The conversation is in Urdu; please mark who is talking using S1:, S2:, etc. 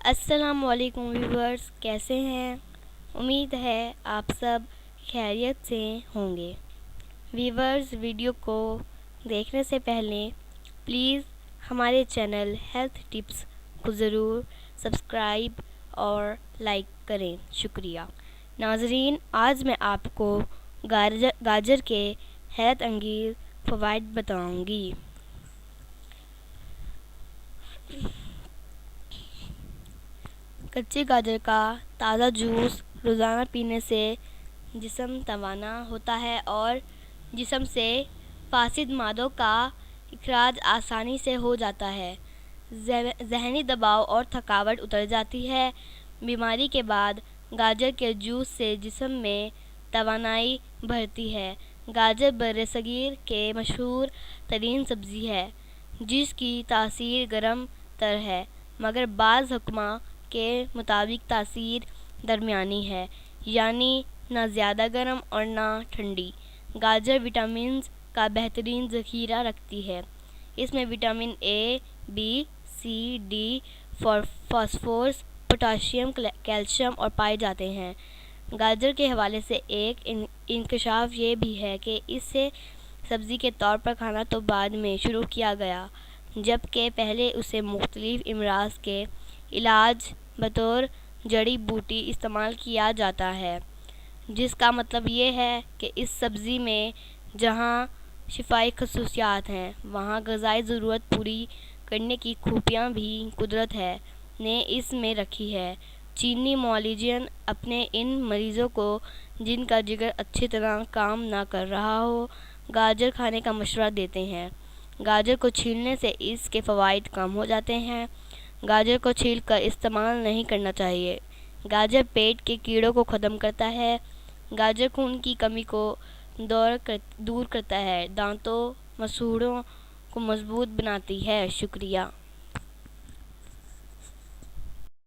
S1: السلام علیکم ویورز، کیسے ہیں؟ امید ہے آپ سب خیریت سے ہوں گے۔ ویورز، ویڈیو کو دیکھنے سے پہلے پلیز ہمارے چینل ہیلتھ ٹپس کو ضرور سبسکرائب اور لائک کریں، شکریہ۔ ناظرین، آج میں آپ کو گاجر کے حیرت انگیز فوائد بتاؤں گی۔ کچے گاجر کا تازہ جوس روزانہ پینے سے جسم توانا ہوتا ہے اور جسم سے فاسد مادوں کا اخراج آسانی سے ہو جاتا ہے۔ ذہنی دباؤ اور تھکاوٹ اتر جاتی ہے۔ بیماری کے بعد گاجر کے جوس سے جسم میں توانائی بڑھتی ہے۔ گاجر برصغیر کی مشہور ترین سبزی ہے، جس کی تاثیر گرم تر ہے، مگر بعض حکماء کے مطابق تاثیر درمیانی ہے، یعنی نہ زیادہ گرم اور نہ ٹھنڈی۔ گاجر وٹامنز کا بہترین ذخیرہ رکھتی ہے۔ اس میں vitamin A, B, C, D, phosphorus, potassium, calcium اور پائے جاتے ہیں۔ گاجر کے حوالے سے ایک انکشاف یہ بھی ہے کہ اسے سبزی کے طور پر کھانا تو بعد میں شروع کیا گیا، جبکہ پہلے اسے مختلف امراض کے علاج بطور جڑی بوٹی استعمال کیا جاتا ہے، جس کا مطلب یہ ہے کہ اس سبزی میں جہاں شفائی خصوصیات ہیں، وہاں غذائی ضرورت پوری کرنے کی خوبیاں بھی قدرت نے اس میں رکھی ہیں۔ چینی معالجین اپنے ان مریضوں کو جن کا جگر اچھی طرح کام نہ کر رہا ہو، گاجر کھانے کا مشورہ دیتے ہیں۔ گاجر کو چھیلنے سے اس کے فوائد کم ہو جاتے ہیں۔ گاجر کو چھیل کر استعمال نہیں کرنا چاہیے۔ گاجر پیٹ کے کیڑوں کو ختم کرتا ہے۔ گاجر خون کی کمی کو دور کرتا ہے۔ دانتوں، مسوڑھوں کو مضبوط بناتی ہے۔ شکریہ۔